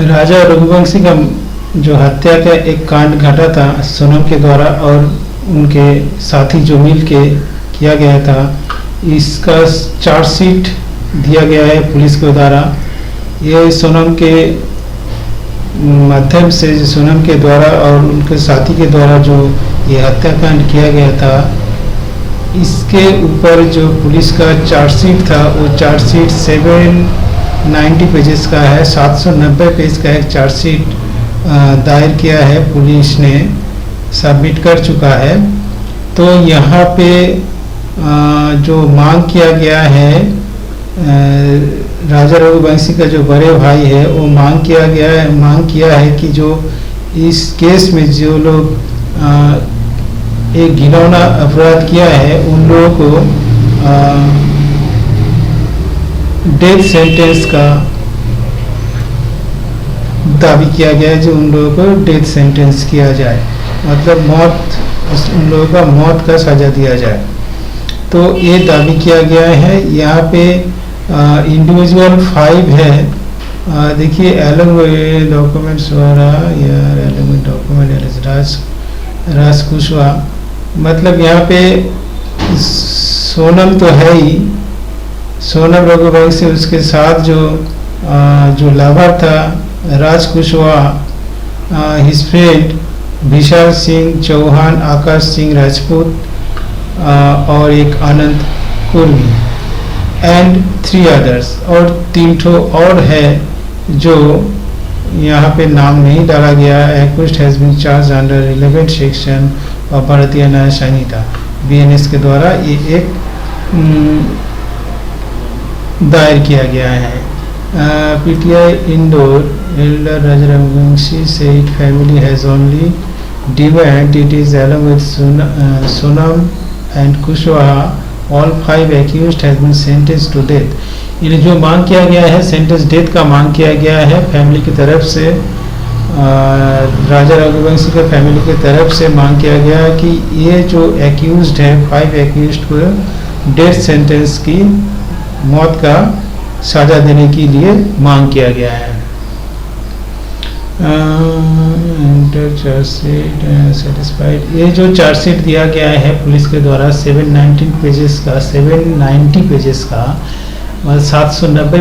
राजा रघुवंशी का जो हत्या का एक कांड घटा था सोनम के द्वारा और उनके साथी जो मिल के किया गया था, इसका चार्जशीट दिया गया है पुलिस के द्वारा। ये सोनम के माध्यम से, सोनम के द्वारा और उनके साथी के द्वारा जो ये हत्याकांड किया गया था, इसके ऊपर जो पुलिस का चार्जशीट था वो चार्जशीट 790 पेजेस का है। 790 पेज का एक चार्जशीट दायर किया है, पुलिस ने सबमिट कर चुका है। तो यहाँ पे जो मांग किया गया है, राजा रघुवंशी का जो बड़े भाई है वो मांग किया है कि जो इस केस में जो लोग एक घिनौना अपराध किया है उन लोगों को डेथ सेंटेंस का दावी किया गया है, जो उन लोगों को डेथ सेंटेंस किया जाए, मतलब मौत, उन लोगों का मौत का सजा दिया जाए। तो ये दावी किया गया है। यहाँ पे इंडिविजुअल 5 है। देखिए एलोंग डॉक्यूमेंट्स वाला यार, एलोंग डॉक्यूमेंट राज कुशवाहा, मतलब यहाँ पे सोनम तो है ही, सोनम रघुवंशी, उसके साथ जो लवर था राज कुशवाहा, हिज फ्रेंड विशाल सिंह चौहान, आकाश सिंह राजपूत और एक आनंद कुर्मी एंड 3 अदर्स, और 3 ठो और है जो यहाँ पे नाम नहीं डाला गया है। Accused has been charge under relevant section और भारतीय न्याय संहिता BNS के द्वारा ये एक दायर किया गया है। PTI Indore Elder Raja Raghuvanshi said family has only demand it is along with Sonam and Kushwaha, all 5 accused has been sentenced to death। ये जो मांग किया गया है, सेंटेंस डेथ का मांग किया गया है फैमिली की तरफ से, राजा रघुवंशी के फैमिली की तरफ से मांग किया गया है कि ये जो एक्यूज्ड है, 5 एक्यूज्ड को डेथ सेंटेंस की, मौत का सजा देने के लिए मांग किया गया है। सेटिस्फाइड, ये जो चार्जशीट दिया गया है पुलिस के द्वारा 790 पेजेस का, 790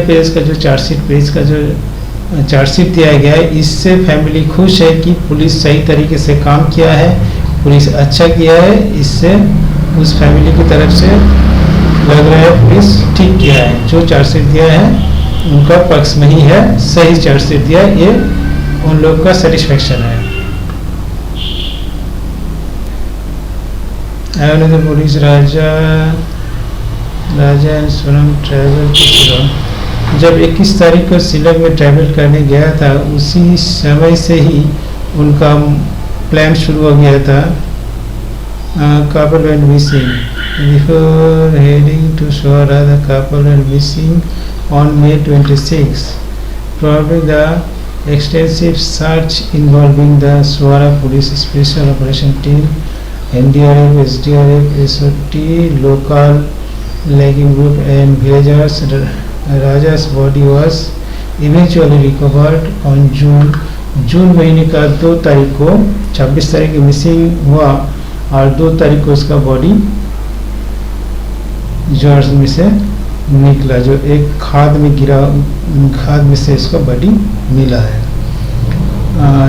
पेज का जो चार्जशीट पेज का जो चार्जशीट दिया गया है, इससे फैमिली खुश है कि पुलिस सही तरीके से काम किया है, पुलिस अच्छा किया है। इससे उस फैमिली की तरफ से लग रहा है पुलिस ठीक किया है, जो चार्जशीट दिया है उनका पक्ष में ही है, सही चार्जशीट दिया है, ये उन लोग का सेटिस्फेक्शन है। Police Raja and Sonam travel to Shillong, जब 21 तारीख को शिलोंग में ट्रैवल करने गया था, उसी समय से ही उनका प्लान शुरू हो गया था। couple went missing before heading to Swara. The couple went missing on May 26. Probably the extensive search involving the Swara Police Special Operation Team, NDRF, SDRF, SOT, local lagging group and villagers, Raja's body was eventually recovered on जून महीने का 2 तारीख को, 26 तारीख को missing हुआ और 2 तारीख को उसका बॉडी जॉर्ज में से निकला, जो एक खाद में गिरा, खाद में से इसका बॉडी मिला है,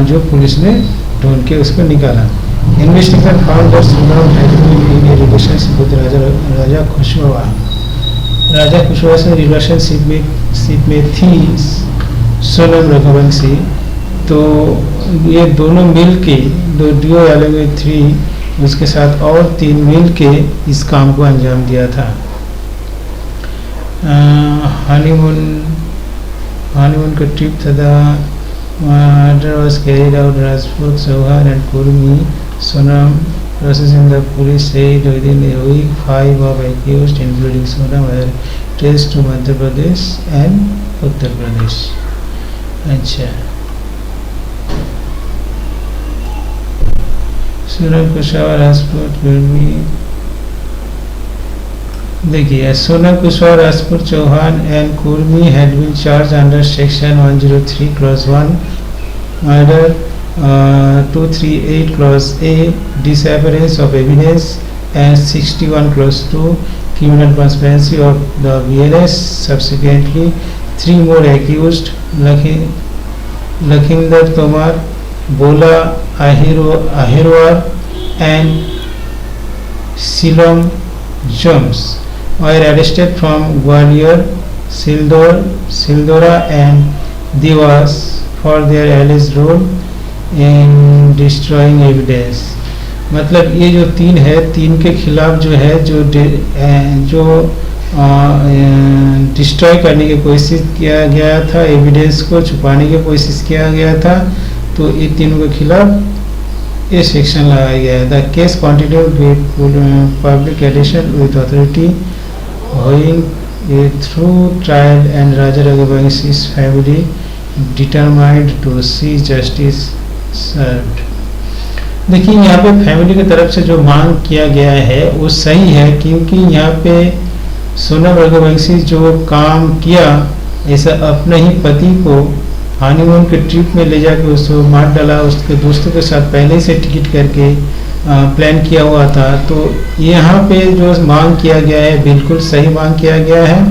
जो पुलिस ने ढूंढ के उसको निकाला। Investigation found that Sonam had been in a relationship with Raja Kushwaha. Raja Kushwaha से रिलेशनशिप में थी सोनम रघुवंशी। तो ये दोनों मिल के, दो डियो अलग में 3, उसके साथ और 3 मिल के इस काम को अंजाम दिया था। हनीमून का ट्रिप था। Murder was carried out Rajput, Chauhan and Kurmi. Sonam processing the police said within a week 5 of accused including Sonam were traced to Madhya Pradesh and Uttar Pradesh। अच्छा, सोनम कुशवाहा राजपूत कुर्मी देखिए, Sonam Kushwaha, Rajput Chauhan and Kurmi had been charge under section 103 clause 1 murder, 238 clause A disappearance of evidence and 61 clause 2 criminal conspiracy of the BNS. Subsequently, 3 more accused, Lakhinder Tomar, Bola Ahirwar and Silom Jones were arrested from Gwalior, Sildora and Dewas for their alleged role in destroying evidence. मतलब ये जो 3 है, 3 के खिलाफ जो है जो destroy करने की कोशिश किया गया था, एविडेंस को छुपाने की कोशिश किया गया था, तो ये तीनों के खिलाफ ये सेक्शन लगाया गया है. The case continued with public addition with authority going through trial and Raja Raghuvanshi's family determined to see justice served. देखिए, यहाँ पे फैमिली की तरफ से जो मांग किया गया है वो सही है, क्योंकि यहाँ पे सोनम रघुवंशी जो काम किया, ऐसा अपने ही पति को हनीमून के ट्रिप में ले जाके उसको मार डाला, उसके दोस्तों के साथ पहले से टिकट करके प्लान किया हुआ था. तो यहाँ पे जो मांग किया गया है बिल्कुल सही मांग किया गया है.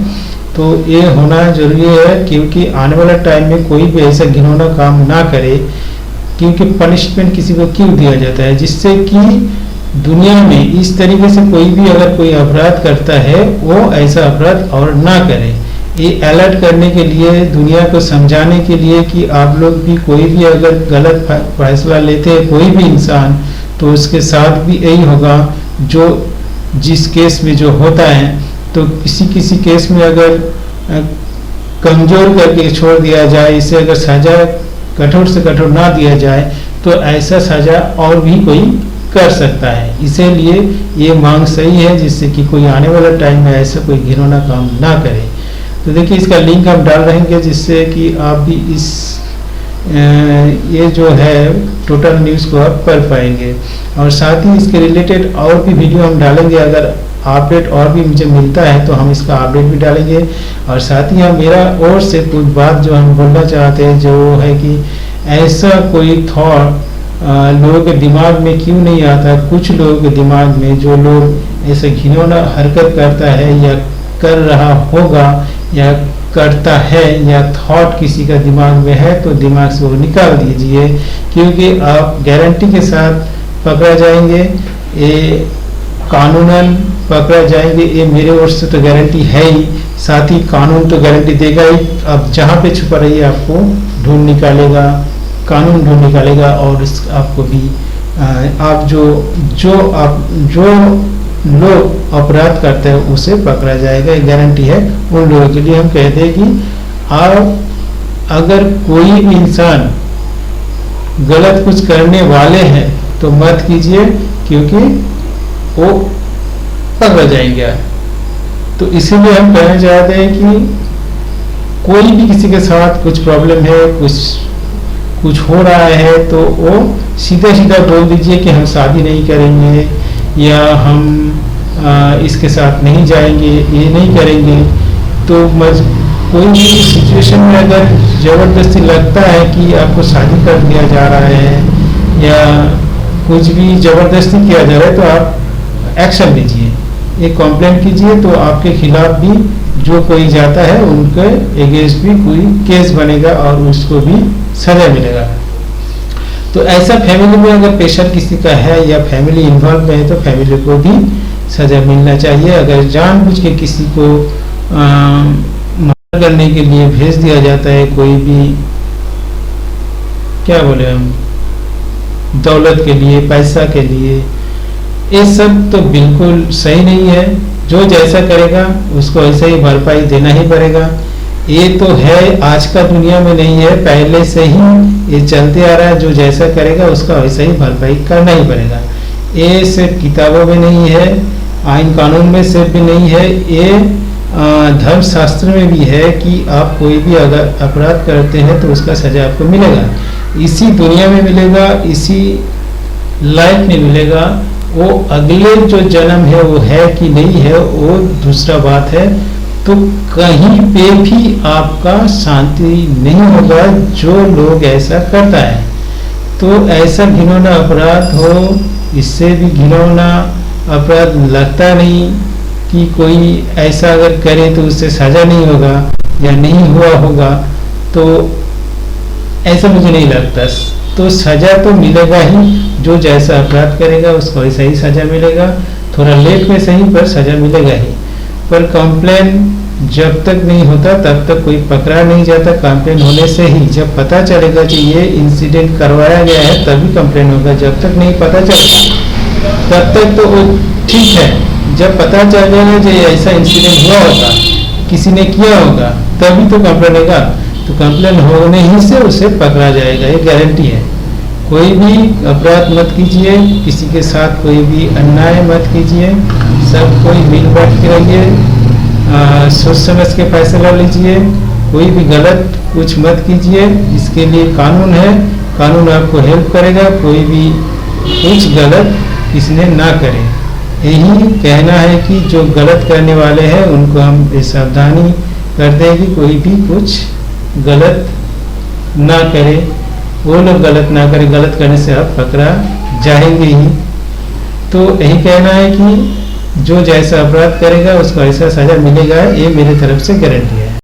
तो ये होना जरूरी है, क्योंकि आने वाला टाइम में कोई भी ऐसा घिनौना काम ना करे. क्योंकि पनिशमेंट किसी को क्यों दिया जाता है? जिससे कि दुनिया में इस तरीके से कोई भी अगर कोई अपराध करता है वो ऐसा अपराध और ना करे. ये अलर्ट करने के लिए, दुनिया को समझाने के लिए कि आप लोग भी कोई भी अगर गलत फैसला लेते हैं कोई भी इंसान, तो उसके साथ भी यही होगा जो जिस केस में जो होता है. तो किसी केस में अगर कमजोर करके छोड़ दिया जाए, इसे अगर सजा कठोर से कठोर ना दिया जाए, तो ऐसा सजा और भी कोई कर सकता है. इसीलिए ये मांग सही है, जिससे कि कोई आने वाला टाइम में ऐसा कोई घिनौना काम ना करे. तो देखिए, इसका लिंक हम डाल रहेंगे, जिससे कि आप भी ये जो है टोटल न्यूज़ को आप पढ़ पाएंगे. और साथ ही इसके रिलेटेड और भी वीडियो हम डालेंगे. अगर अपडेट और भी मुझे मिलता है तो हम इसका अपडेट भी डालेंगे. और साथ ही हम मेरा और से कुछ बात जो हम बोलना चाहते हैं, जो है कि ऐसा कोई थॉट लोगों के दिमाग में क्यों नहीं आता. कुछ लोगों के दिमाग में, जो लोग ऐसे घिनौना हरकत करता है या कर रहा होगा या करता है, या थॉट किसी का दिमाग में है, तो दिमाग से वो निकाल दीजिए, क्योंकि आप गारंटी के साथ पकड़ा जाएंगे. ये कानूनन पकड़ा जाएंगे, ये मेरे ओर से तो गारंटी है ही. साथ ही कानून तो गारंटी देगा ही. अब जहाँ पे छुपा रहिए आपको ढूंढ निकालेगा, कानून ढूंढ निकालेगा. और आपको भी आप जो लोग अपराध करते हैं उसे पकड़ा जाएगा, ये गारंटी है. उन लोगों के लिए हम कहते हैं कि आप अगर कोई भी इंसान गलत कुछ करने वाले हैं तो मत कीजिए, क्योंकि वो पकड़ा जाएंगे. तो इसीलिए हम कहना चाहते हैं कि कोई भी किसी के साथ कुछ प्रॉब्लम है, कुछ हो रहा है, तो वो सीधा सीधा बोल दीजिए कि हम शादी नहीं करेंगे, या हम इसके साथ नहीं जाएंगे, ये नहीं करेंगे. तो कोई भी सिचुएशन में अगर ज़बरदस्ती लगता है कि आपको शादी कर दिया जा रहा है या कुछ भी ज़बरदस्ती किया जा रहा है, तो आप एक्शन लीजिए, एक कंप्लेंट कीजिए. तो आपके खिलाफ भी जो कोई जाता है उनके अगेंस्ट भी कोई केस बनेगा और उसको भी सजा मिलेगा. तो ऐसा फैमिली में अगर प्रेशर किसी का है या फैमिली इन्वॉल्व है, तो फैमिली को भी सजा मिलना चाहिए. अगर जानबूझ के किसी को मर्डर करने के लिए भेज दिया जाता है, कोई भी क्या बोले हम, दौलत के लिए, पैसा के लिए, ये सब तो बिल्कुल सही नहीं है. जो जैसा करेगा उसको ऐसे ही भरपाई देना ही पड़ेगा. ये तो है, आज का दुनिया में नहीं है, पहले से ही ये चलते आ रहा है. जो जैसा करेगा उसका वैसा ही भरपाई करना ही पड़ेगा. ये सिर्फ किताबों में नहीं है, आइन कानून में सिर्फ भी नहीं है, ये धर्म शास्त्र में भी है कि आप कोई भी अगर अपराध करते हैं तो उसका सजा आपको मिलेगा. इसी दुनिया में मिलेगा, इसी लाइफ में मिलेगा. वो अगले जो जन्म है वो है कि नहीं है वो दूसरा बात है। तो कहीं पे भी आपका शांति नहीं होगा जो लोग ऐसा करता है। तो ऐसा घिनौना अपराध हो, इससे भी घिनौना अपराध लगता नहीं कि कोई ऐसा अगर करे तो उससे सजा नहीं होगा या नहीं हुआ होगा, तो ऐसा मुझे नहीं लगता। तो सजा तो मिलेगा ही, जो जैसा अपराध करेगा उसको वैसा ही सजा मिलेगा, थोड़ा लेट में सही पर सजा मिलेगा ही। पर कंप्लेन जब तक नहीं होता तब तक कोई पकड़ा नहीं जाता। कंप्लेन होने से ही जब पता चलेगा कि ये इंसिडेंट करवाया गया है तभी कंप्लेन होगा। जब तक नहीं पता चलता तब तक तो वो ठीक है। जब पता चल जाएगा कि ऐसा इंसिडेंट हुआ होगा, किसी ने किया होगा, तभी तो कंप्लेन होगा। तो कंप्लेन होने ही से उसे पकड़ा जाएगा, ये गारंटी है। कोई भी अपराध मत कीजिए, किसी के साथ कोई भी अन्याय मत कीजिए, सब कोई मिल बांट के रहिए, सोच समझ के फैसला लीजिए, कोई भी गलत कुछ मत कीजिए। इसके लिए कानून है, कानून आपको हेल्प करेगा। कोई भी कुछ गलत किसने ना करे, यही कहना है कि जो गलत करने वाले हैं उनको हम सावधानी कर दें कि कोई भी कुछ गलत ना करे, वो लोग गलत ना करे। गलत करने से आप पकड़ा जाएंगे ही। तो यही कहना है कि जो जैसा अपराध करेगा उसको ऐसा सजा मिलेगा, ये मेरे तरफ से गारंटी है।